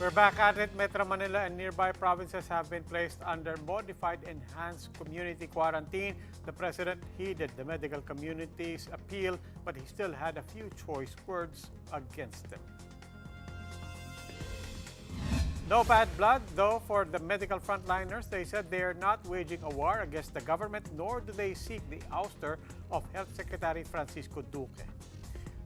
We're back at it. Metro Manila and nearby provinces have been placed under modified enhanced community quarantine. The president heeded the medical community's appeal, but he still had a few choice words against them. No bad blood, though, for the medical frontliners. They said they are not waging a war against the government, nor do they seek the ouster of Health Secretary Francisco Duque.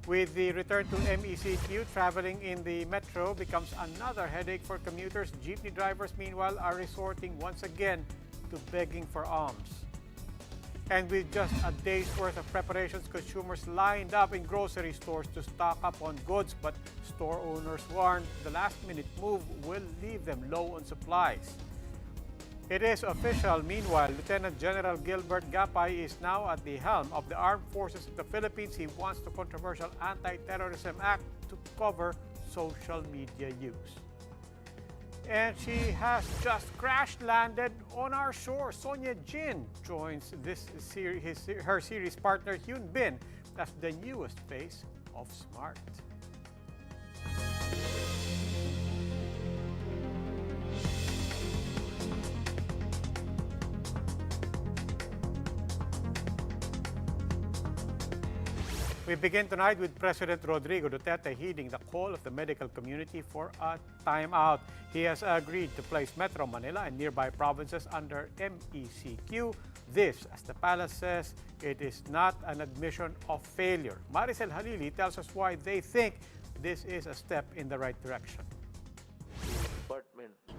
With the return to MECQ, traveling in the metro becomes another headache for commuters. Jeepney drivers, meanwhile, are resorting once again to begging for alms. And with just a day's worth of preparations, consumers lined up in grocery stores to stock up on goods, but store owners warned the last-minute move will leave them low on supplies. It is official. Meanwhile, Lieutenant General Gilbert Gapay is now at the helm of the Armed Forces of the Philippines. He wants the controversial Anti-Terrorism Act to cover social media use. And she has just crash-landed on our shore. Sonia Jin joins her series partner Hyun Bin as the newest face of Smart. We begin tonight with President Rodrigo Duterte heeding the call of the medical community for a timeout. He has agreed to place Metro Manila and nearby provinces under MECQ. This, as the palace says, it is not an admission of failure. Maricel Halili tells us why they think this is a step in the right direction.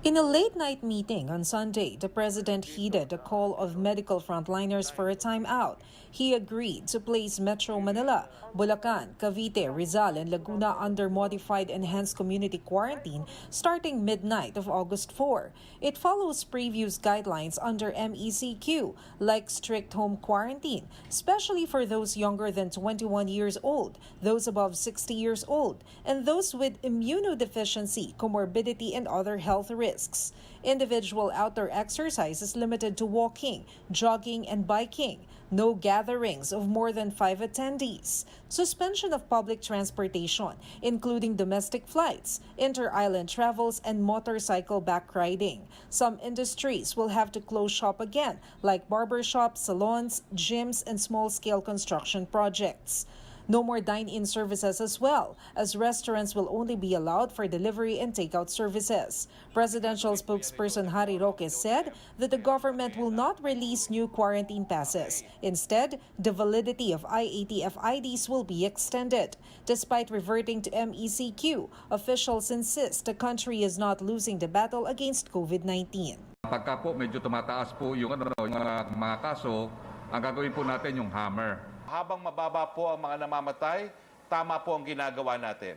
In a late-night meeting on Sunday, the president heeded the call of medical frontliners for a timeout. He agreed to place Metro Manila, Bulacan, Cavite, Rizal, and Laguna under modified enhanced community quarantine starting midnight of August 4. It follows previous guidelines under MECQ, like strict home quarantine, especially for those younger than 21 years old, those above 60 years old, and those with immunodeficiency, comorbidity, and other health risks. Individual outdoor exercise is limited to walking, jogging, and biking. No gatherings of more than 5 attendees. Suspension of public transportation, including domestic flights, inter-island travels, and motorcycle backriding. Some industries will have to close shop again, like barbershops, salons, gyms, and small-scale construction projects. No more dine-in services as well, as restaurants will only be allowed for delivery and takeout services. Presidential spokesperson Harry Roque said that the government will not release new quarantine passes. Instead, the validity of IATF IDs will be extended. Despite reverting to MECQ, officials insist the country is not losing the battle against COVID-19. Pagka po medyo tumataas po yung mga kaso, ang gagawin po natin yung hammer. Habang mababa po ang mga namamatay, tama po ang ginagawa natin.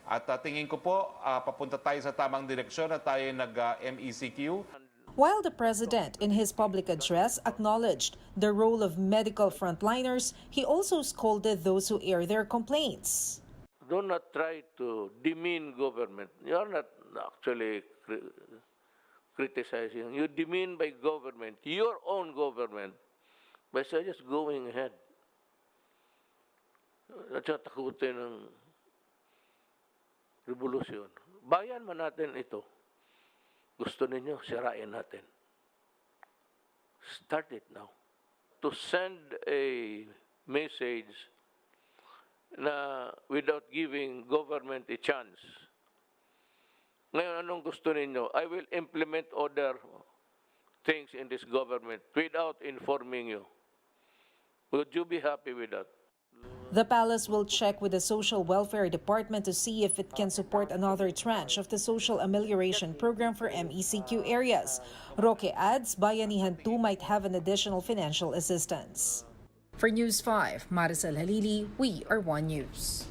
At tingin ko po, papunta tayo sa tamang direksyon at tayo nag-MECQ. While the president, in his public address, acknowledged the role of medical frontliners, he also scolded those who air their complaints. Do not try to demean government. You are not actually criticizing. You demean by government, your own government, by just going ahead. At saka takutin ng revolusyon. Bayan man natin ito. Gusto ninyo, sirain natin. Start it now. To send a message na without giving government a chance. Ngayon, anong gusto ninyo? I will implement other things in this government without informing you. Would you be happy with that? The palace will check with the Social Welfare Department to see if it can support another tranche of the Social Amelioration Program for MECQ areas. Roque adds Bayanihan 2 might have an additional financial assistance. For News 5, Maricel Halili, we are One News.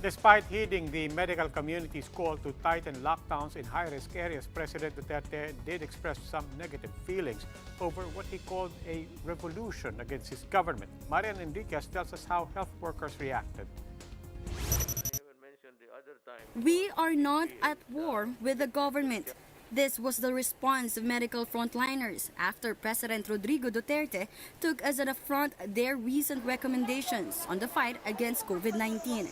Despite heeding the medical community's call to tighten lockdowns in high-risk areas, President Duterte did express some negative feelings over what he called a revolution against his government. Marian Enriquez tells us how health workers reacted. We are not at war with the government. This was the response of medical frontliners after President Rodrigo Duterte took as an affront their recent recommendations on the fight against COVID-19.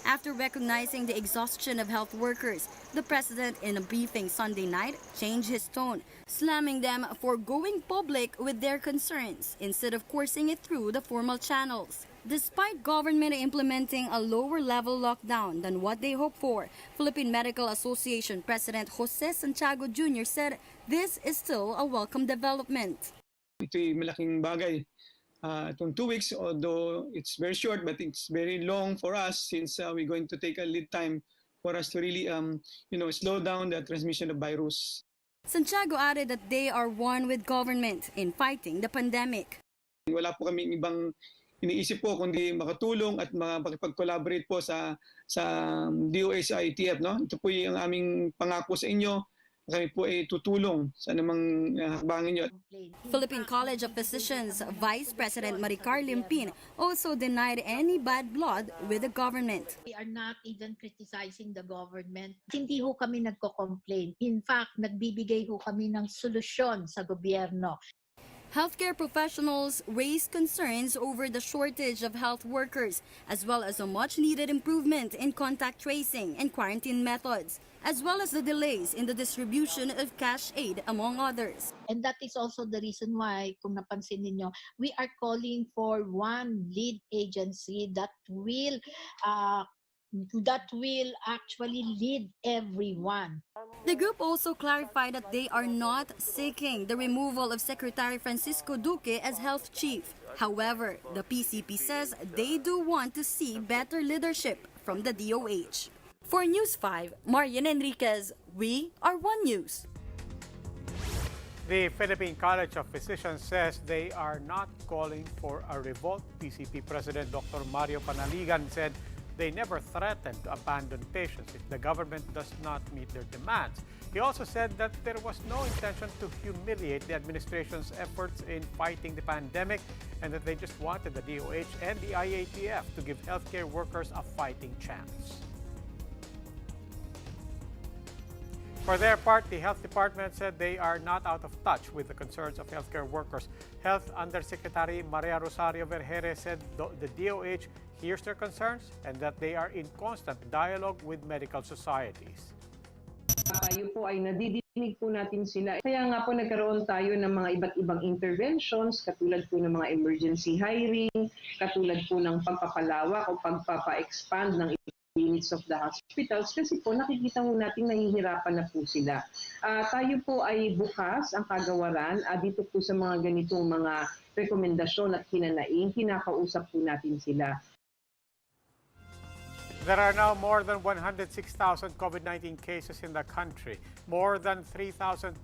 After recognizing the exhaustion of health workers, the president in a briefing Sunday night changed his tone, slamming them for going public with their concerns instead of coursing it through the formal channels. Despite government implementing a lower-level lockdown than what they hoped for, Philippine Medical Association President Jose Santiago Jr. said this is still a welcome development. Ito'y malaking bagay. Itong 2 weeks, although it's very short, but it's very long for us since we're going to take a lead time for us to really slow down the transmission of virus. Santiago added that they are one with government in fighting the pandemic. Wala po kami ibang iniisip po kundi makatulong at makipag-collaborate po sa DOH ITF. No? Ito po yung aming pangako sa inyo. Kami po ay tutulong sa namang hakbangin nyo. Philippine College of Physicians Vice President Maricar Limpin also denied any bad blood with the government. We are not even criticizing the government. Hindi ho kami nagko-complain. In fact, nagbibigay ho kami ng solusyon sa gobyerno. Healthcare professionals raised concerns over the shortage of health workers, as well as a much-needed improvement in contact tracing and quarantine methods, as well as the delays in the distribution of cash aid, among others. And that is also the reason why, kung napansin ninyo, we are calling for one lead agency that will actually lead everyone. The group also clarified that they are not seeking the removal of Secretary Francisco Duque as health chief. However, the PCP says they do want to see better leadership from the DOH. For News 5, Marian Enriquez, we are One News. The Philippine College of Physicians says they are not calling for a revolt. PCP President Dr. Mario Panaligan said they never threatened to abandon patients if the government does not meet their demands. He also said that there was no intention to humiliate the administration's efforts in fighting the pandemic and that they just wanted the DOH and the IATF to give healthcare workers a fighting chance. For their part, the Health Department said they are not out of touch with the concerns of healthcare workers. Health Undersecretary Maria Rosario Vergere said the DOH hears their concerns and that they are in constant dialogue with medical societies. Tayo po ay nadidinig po natin sila. Kaya nga po nagkaroon tayo ng mga iba't ibang interventions, katulad po ng mga emergency hiring, katulad po ng pagpapalawak o pagpapa-expand ng units of the hospitals kasi po nakikita po natin nahihirapan na po sila. Tayo po ay bukas ang kagawaran dito po sa mga ganitong mga rekomendasyon at hinanaing, kinakausap po natin sila. There are now more than 106,000 COVID-19 cases in the country. More than 3,200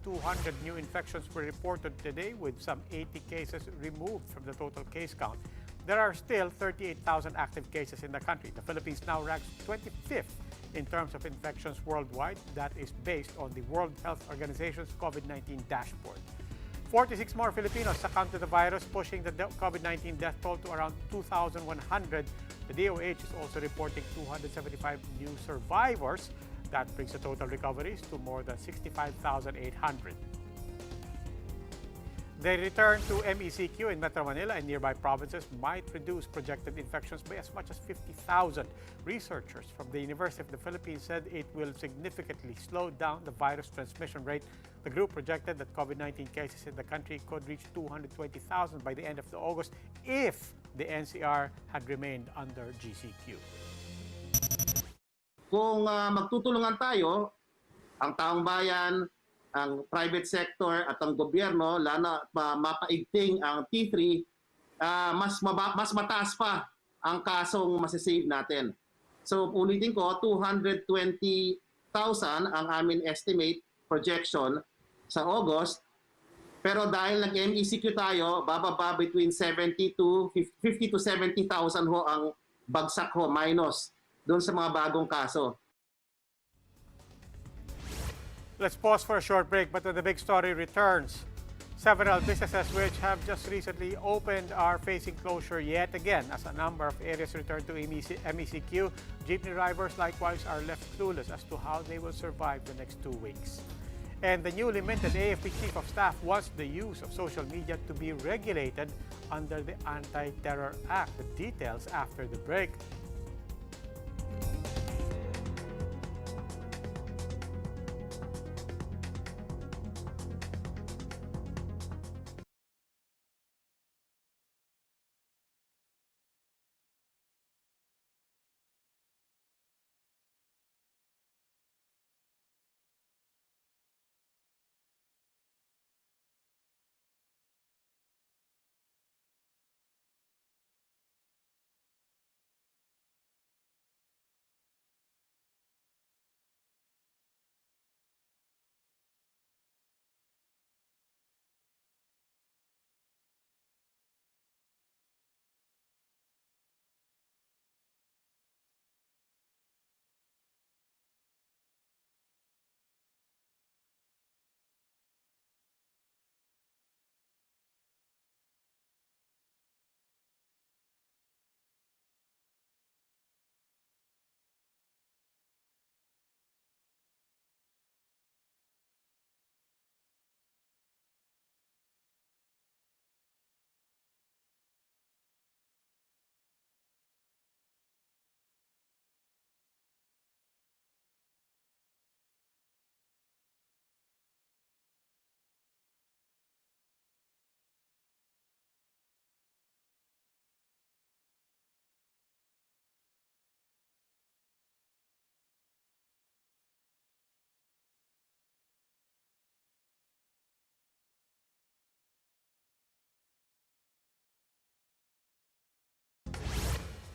new infections were reported today, with some 80 cases removed from the total case count. There are still 38,000 active cases in the country. The Philippines now ranks 25th in terms of infections worldwide. That is based on the World Health Organization's COVID-19 dashboard. 46 more Filipinos succumbed to the virus, pushing the COVID-19 death toll to around 2,100. The DOH is also reporting 275 new survivors. That brings the total recoveries to more than 65,800. The return to MECQ in Metro Manila and nearby provinces might reduce projected infections by as much as 50,000. Researchers from the University of the Philippines said it will significantly slow down the virus transmission rate. The group projected that COVID-19 cases in the country could reach 220,000 by the end of August if the NCR had remained under GCQ. Kung magtutulungan tayo, ang taong bayan, ang private sector at ang gobyerno, lalo mapaigting ang T3, mas mataas pa ang kasong masisave natin. So ulitin ko, 220,000 ang amin estimate projection sa August. Pero dahil nag-MECQ tayo, bababa between 50 to 70,000 ho ang bagsak ho, minus doon sa mga bagong kaso. Let's pause for a short break, but when the big story returns, several businesses which have just recently opened are facing closure yet again as a number of areas return to MECQ. Jeepney drivers likewise are left clueless as to how they will survive the next 2 weeks. And the newly minted AFP Chief of Staff wants the use of social media to be regulated under the Anti-Terror Act. The details after the break.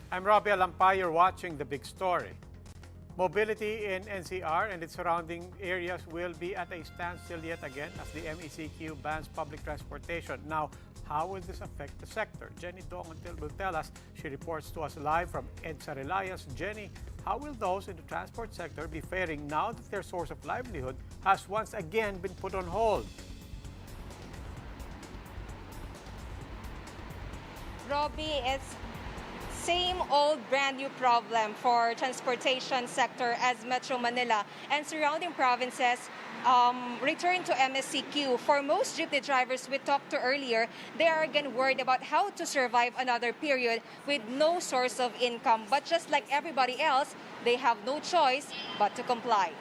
I'm Robbie Alampay. You're watching The Big Story. Mobility in NCR and its surrounding areas will be at a standstill yet again as the MECQ bans public transportation. Now, how will this affect the sector? Jenny Dongentil will tell us. She reports to us live from EDSA Reliance. Jenny, how will those in the transport sector be faring now that their source of livelihood has once again been put on hold? Robbie, it's same old brand new problem for transportation sector as Metro Manila and surrounding provinces return to MSCQ. For most jeepney drivers we talked to earlier, they are again worried about how to survive another period with no source of income. But just like everybody else, they have no choice but to comply.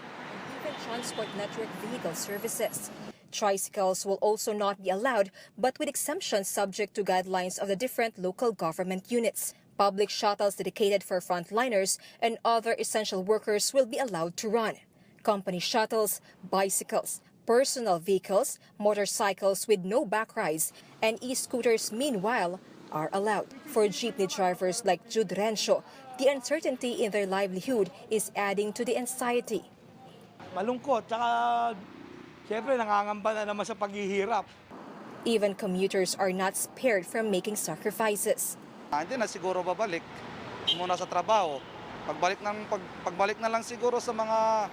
Even transport network vehicle services. Tricycles will also not be allowed, but with exemptions subject to guidelines of the different local government units. Public shuttles dedicated for frontliners and other essential workers will be allowed to run. Company shuttles, bicycles, personal vehicles, motorcycles with no back rides, and e-scooters, meanwhile, are allowed. For jeepney drivers like Jude Rencio, the uncertainty in their livelihood is adding to the anxiety. Malungkot, tsaka siyempre nangangamba na naman sa paghihirap. Even commuters are not spared from making sacrifices. Hindi na siguro babalik muna sa trabaho. Pagbalik na lang siguro sa mga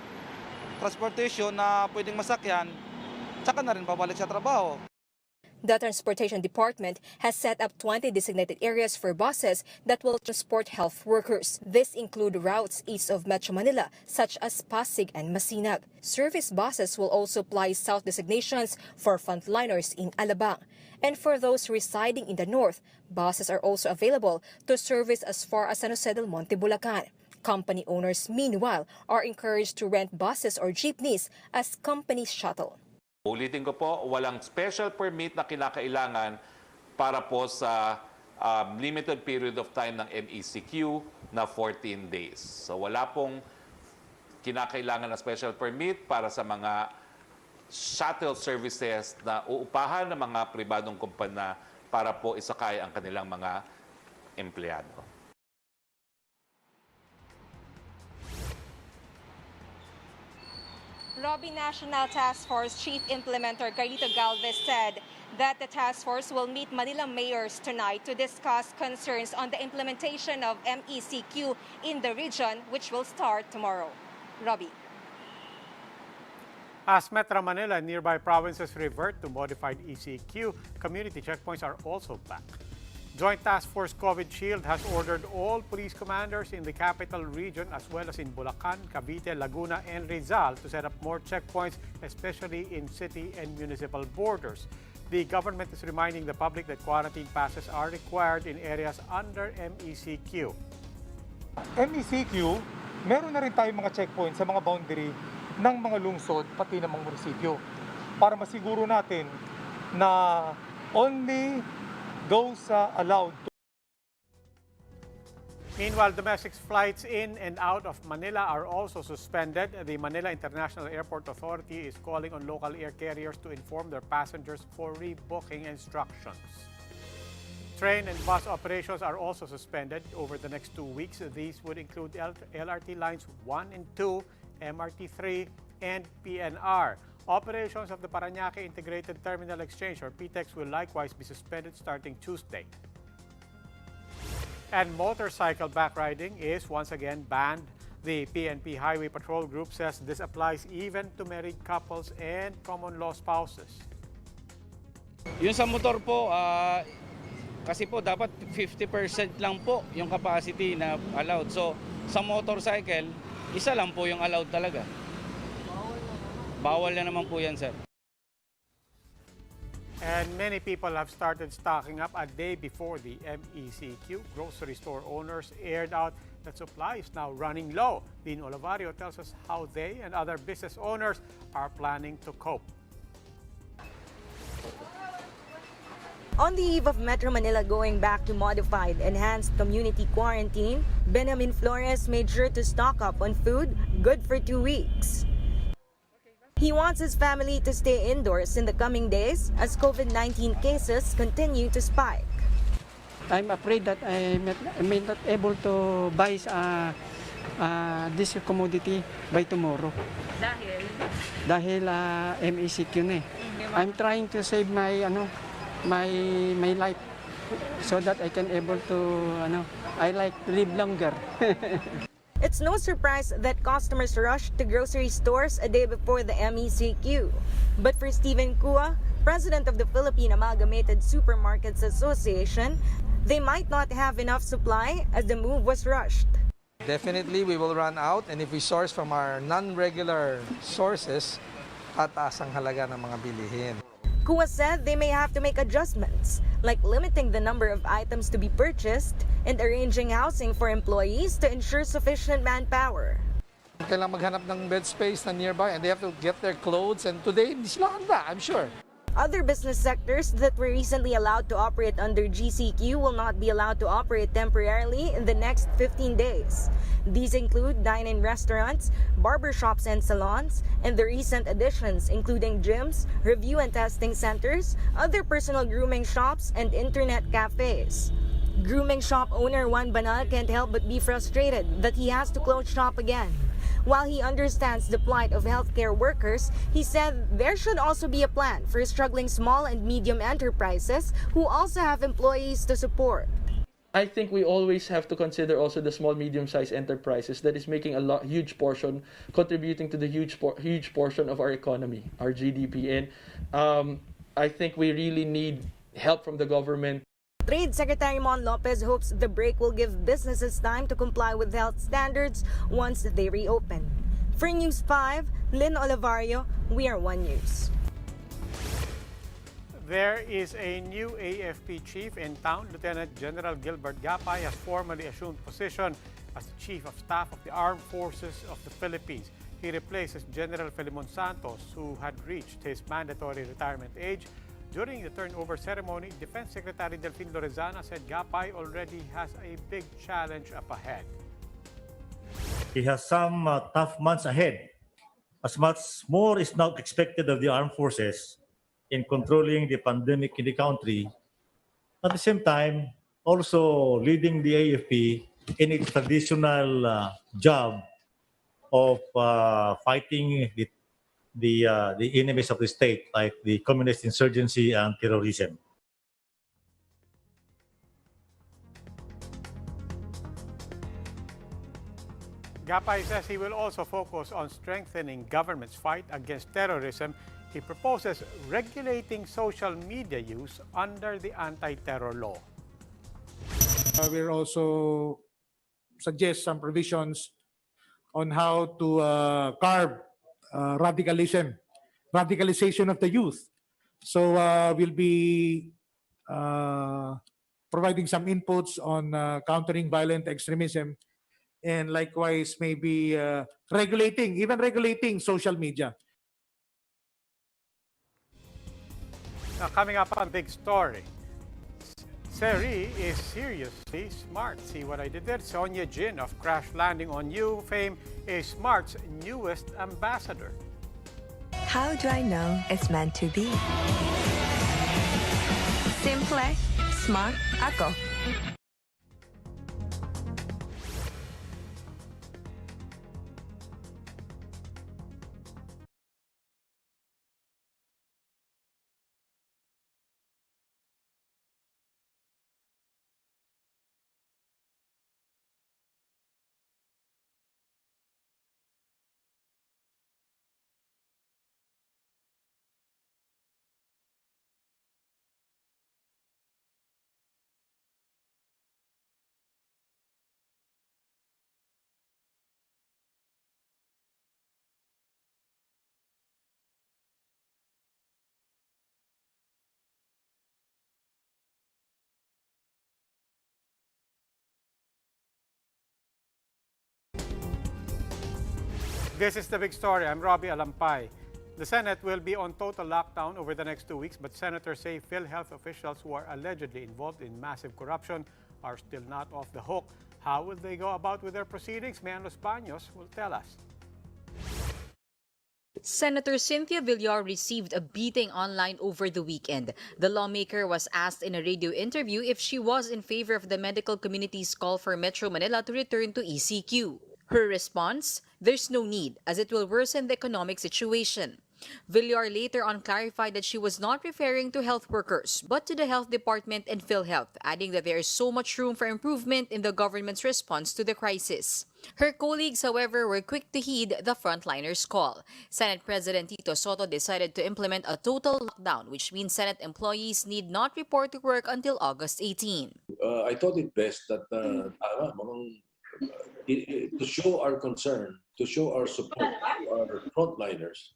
transportation na pwedeng masakyan, tsaka na rin babalik sa trabaho. The Transportation Department has set up 20 designated areas for buses that will transport health workers. This include routes east of Metro Manila, such as Pasig and Masinag. Service buses will also ply south designations for frontliners in Alabang. And for those residing in the north, buses are also available to service as far as San Jose del Monte, Bulacan. Company owners, meanwhile, are encouraged to rent buses or jeepneys as company shuttle. Ulitin ko po, walang special permit na kinakailangan para po sa limited period of time ng MECQ na 14 days. So wala pong kinakailangan na special permit para sa mga shuttle services na uupahan ng mga pribadong kumpanya para po isakay ang kanilang mga empleyado. Robbie, National Task Force Chief Implementer Carlito Galvez said that the task force will meet Manila mayors tonight to discuss concerns on the implementation of MECQ in the region, which will start tomorrow. Robbie. As Metro Manila and nearby provinces revert to modified ECQ, community checkpoints are also back. Joint Task Force COVID Shield has ordered all police commanders in the capital region as well as in Bulacan, Cavite, Laguna, and Rizal to set up more checkpoints, especially in city and municipal borders. The government is reminding the public that quarantine passes are required in areas under MECQ. MECQ, meron na rin tayong mga checkpoints sa mga boundary ng mga lungsod pati ng mga munisipyo para masiguro natin na only those allowed. Meanwhile, domestic flights in and out of Manila are also suspended. The Manila International Airport Authority is calling on local air carriers to inform their passengers for rebooking instructions. Train and bus operations are also suspended over the next 2 weeks. These would include LRT lines 1 and 2, MRT 3, and PNR. Operations of the Parañaque Integrated Terminal Exchange, or PTEX, will likewise be suspended starting Tuesday. And motorcycle backriding is once again banned. The PNP Highway Patrol Group says this applies even to married couples and common law spouses. Yung sa motor po, kasi po dapat 50% lang po yung capacity na allowed. So sa motorcycle, isa lang po yung allowed talaga. Bawal na naman po yan, sir. And many people have started stocking up a day before the MECQ. Grocery store owners aired out that supply is now running low. Dean Olivario tells us how they and other business owners are planning to cope. On the eve of Metro Manila going back to modified enhanced community quarantine, Benjamin Flores made sure to stock up on food good for 2 weeks. He wants his family to stay indoors in the coming days as COVID-19 cases continue to spike. I'm afraid that I may not able to buy this commodity by tomorrow. Dahil MECQ na eh. I'm trying to save my my life so that I can able to I like to live longer. It's no surprise that customers rush to grocery stores a day before the MECQ. But for Stephen Kua, president of the Philippine Amalgamated Supermarkets Association, they might not have enough supply as the move was rushed. Definitely, we will run out, and if we source from our non-regular sources, tataas ang halaga ng mga bilihin. Kua said they may have to make adjustments, like limiting the number of items to be purchased and arranging housing for employees to ensure sufficient manpower. Kailangan maghanap ng bed space na nearby, and they have to get their clothes, and today, hindi sila handa, I'm sure. Other business sectors that were recently allowed to operate under GCQ will not be allowed to operate temporarily in the next 15 days. These include dine-in restaurants, barbershops and salons, and the recent additions including gyms, review and testing centers, other personal grooming shops, and internet cafes. Grooming shop owner Juan Banal can't help but be frustrated that he has to close shop again. While he understands the plight of healthcare workers, he said there should also be a plan for struggling small and medium enterprises who also have employees to support. I think we always have to consider also the small, medium-sized enterprises that is making a huge portion, contributing to the huge portion of our economy, our GDP. And I think we really need help from the government. Trade Secretary Mon Lopez hopes the break will give businesses time to comply with health standards once they reopen. For News 5, Lynn Olivario, We Are One News. There is a new AFP chief in town. Lieutenant General Gilbert Gapay has formally assumed position as the Chief of Staff of the Armed Forces of the Philippines. He replaces General Filimon Santos, who had reached his mandatory retirement age. During the turnover ceremony, Defense Secretary Delfin Lorenzana said Gapay already has a big challenge up ahead. He has some tough months ahead. As much more is now expected of the armed forces in controlling the pandemic in the country. At the same time, also leading the AFP in its traditional job of fighting the enemies of the state, like the communist insurgency and terrorism. Gapay says he will also focus on strengthening government's fight against terrorism. He proposes regulating social media use under the anti-terror law. We'll also suggest some provisions on how to curb radicalization of the youth. So we'll be providing some inputs on countering violent extremism, and likewise maybe regulating social media. Now, coming up on Big Story, Seri is seriously smart. See what I did there? Sonia Jin of Crash Landing on You fame is Smart's newest ambassador. How do I know it's meant to be? Simple, smart ako. This is the Big Story. I'm Robbie Alampay. The Senate will be on total lockdown over the next 2 weeks, but senators say PhilHealth officials who are allegedly involved in massive corruption are still not off the hook. How will they go about with their proceedings? Mayan Los Baños will tell us. Senator Cynthia Villar received a beating online over the weekend. The lawmaker was asked in a radio interview if she was in favor of the medical community's call for Metro Manila to return to ECQ. Her response, there's no need, as it will worsen the economic situation. Villar later on clarified that she was not referring to health workers, but to the Health Department and PhilHealth, adding that there is so much room for improvement in the government's response to the crisis. Her colleagues, however, were quick to heed the frontliners' call. Senate President Tito Sotto decided to implement a total lockdown, which means Senate employees need not report to work until August 18. I thought it best that to show our concern, to show our support to our frontliners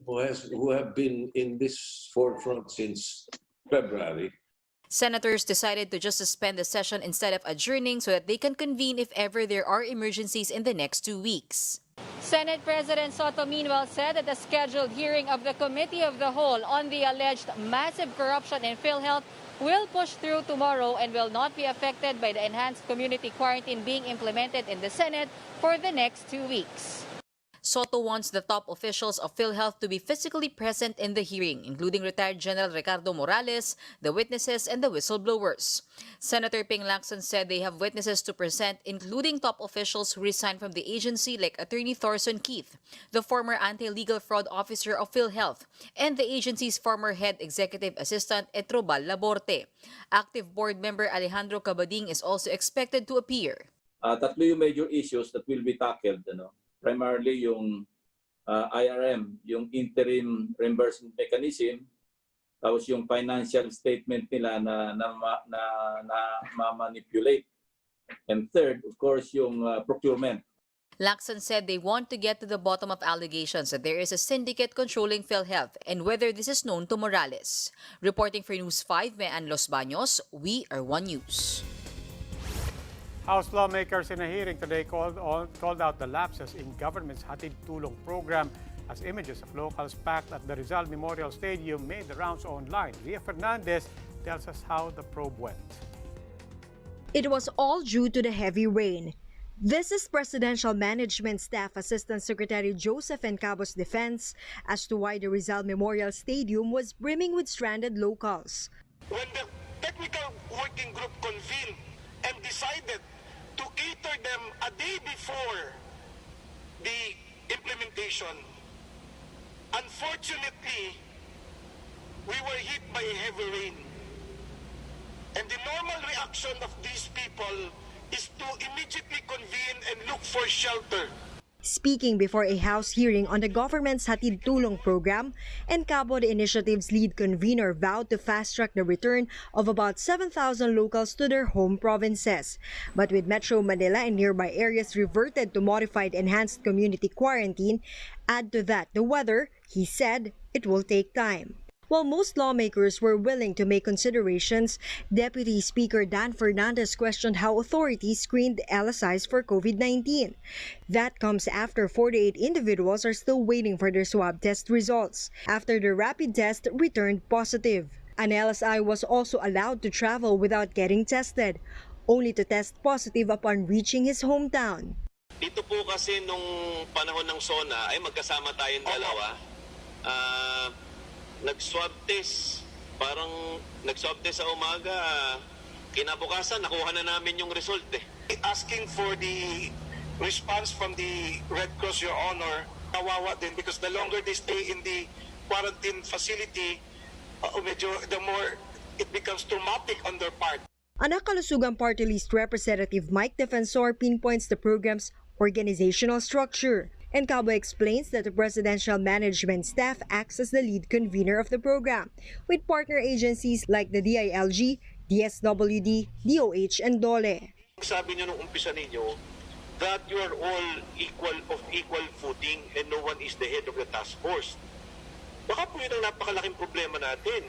who have been in this forefront since February. Senators decided to just suspend the session instead of adjourning so that they can convene if ever there are emergencies in the next 2 weeks. Senate President Soto meanwhile said that the scheduled hearing of the Committee of the Whole on the alleged massive corruption in PhilHealth will push through tomorrow and will not be affected by the enhanced community quarantine being implemented in the Senate for the next 2 weeks. Soto wants the top officials of PhilHealth to be physically present in the hearing, including retired General Ricardo Morales, the witnesses, and the whistleblowers. Senator Ping Lacson said they have witnesses to present, including top officials who resigned from the agency like Attorney Thorson Keith, the former anti-legal fraud officer of PhilHealth, and the agency's former head executive assistant Etrobal Laborte. Active board member Alejandro Cabading is also expected to appear. Tatlo yung major issues that will be tackled. Primarily yung IRM, yung interim reimbursement mechanism, tapos yung financial statement nila na ma-manipulate. And third, of course, yung procurement. Lacson said they want to get to the bottom of allegations that there is a syndicate controlling PhilHealth and whether this is known to Morales. Reporting for News 5, Mean Los Baños, we are One News. House lawmakers in a hearing today called out the lapses in government's Hatid Tulong program as images of locals packed at the Rizal Memorial Stadium made the rounds online. Ria Fernandez tells us how the probe went. It was all due to the heavy rain. This is Presidential Management Staff Assistant Secretary Joseph Encabo's defense as to why the Rizal Memorial Stadium was brimming with stranded locals. When the technical working group convened and decided to cater them a day before the implementation, unfortunately, we were hit by a heavy rain. And the normal reaction of these people is to immediately convene and look for shelter. Speaking before a House hearing on the government's Hatid Tulong program, Encabo, the initiative's lead convener, vowed to fast-track the return of about 7,000 locals to their home provinces. But with Metro Manila and nearby areas reverted to modified enhanced community quarantine, add to that the weather, he said it will take time. While most lawmakers were willing to make considerations, Deputy Speaker Dan Fernandez questioned how authorities screened LSIs for COVID-19. That comes after 48 individuals are still waiting for their swab test results after the rapid test returned positive. An LSI was also allowed to travel without getting tested, only to test positive upon reaching his hometown. Dito po kasi nung panahon ng SONA ay magkasama tayong dalawa. Nag-swab test. Parang nag-swab test sa umaga. Kinabukasan, nakuha na namin yung result eh. Asking for the response from the Red Cross, Your Honor, kawawa din because the longer they stay in the quarantine facility, the more it becomes traumatic on their part. Anak Kalusugan Party List Representative Mike Defensor pinpoints the program's organizational structure. Encabo explains that the Presidential Management Staff acts as the lead convener of the program, with partner agencies like the DILG, DSWD, DOH, and DOLE. Sabi niyo nung umpisa ninyo that you are all of equal footing and no one is the head of the task force. Baka po yun ang napakalaking problema natin.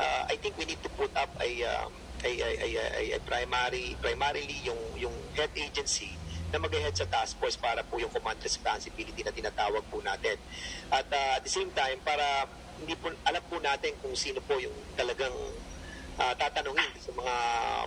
I think we need to put up primarily yung head agency na mag-head sa task force para po yung command responsibility na tinatawag po natin. At at the same time, para hindi po, alam po natin kung sino po yung talagang tatanungin sa mga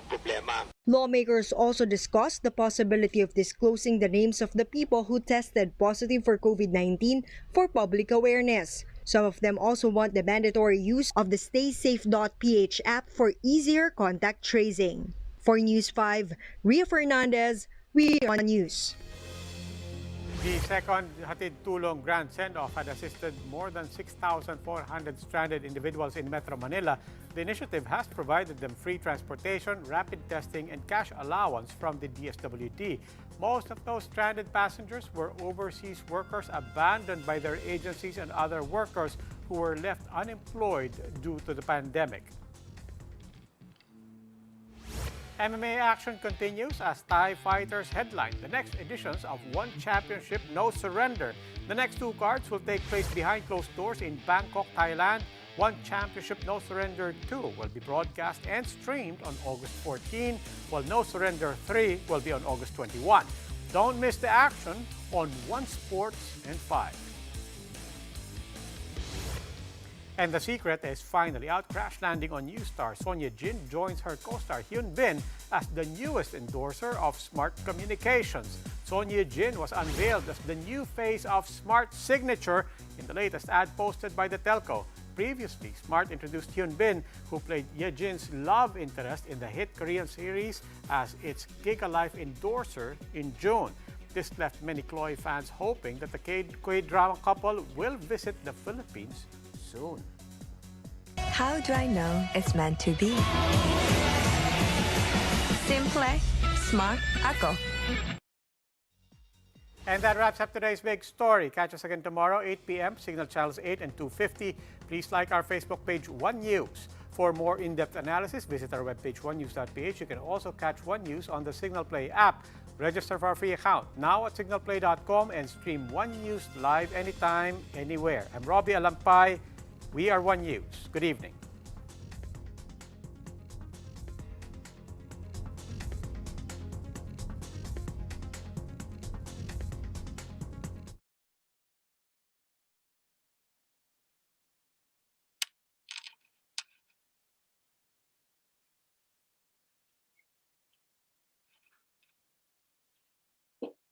problema. Lawmakers also discussed the possibility of disclosing the names of the people who tested positive for COVID-19 for public awareness. Some of them also want the mandatory use of the StaySafe.ph app for easier contact tracing. For News 5, Ria Fernandez, We Are One News. The second Hatid Tulong Grand Send-Off had assisted more than 6,400 stranded individuals in Metro Manila. The initiative has provided them free transportation, rapid testing, and cash allowance from the DSWD. Most of those stranded passengers were overseas workers abandoned by their agencies and other workers who were left unemployed due to the pandemic. MMA action continues as Thai fighters headline the next editions of One Championship No Surrender. The next two cards will take place behind closed doors in Bangkok, Thailand. One Championship No Surrender 2 will be broadcast and streamed on August 14, while No Surrender 3 will be on August 21. Don't miss the action on One Sports and 5. And The Secret is finally out. Crash landing on new star Sonia Jin joins her co-star Hyun Bin as the newest endorser of Smart Communications. Sonia Jin was unveiled as the new face of Smart Signature in the latest ad posted by the telco. Previously, Smart introduced Hyun Bin, who played Ye Jin's love interest in the hit Korean series, as its Giga Life endorser in June. This left many Chloe fans hoping that the K-drama couple will visit the Philippines soon. How do I know it's meant to be? Simple, smart, ako. And that wraps up today's big story. Catch us again tomorrow, 8 p.m., Signal Channels 8 and 250. Please like our Facebook page, One News. For more in-depth analysis, visit our webpage, onenews.ph. You can also catch One News on the Signal Play app. Register for our free account now at signalplay.com and stream One News live anytime, anywhere. I'm Robbie Alampay. We are One News. Good evening.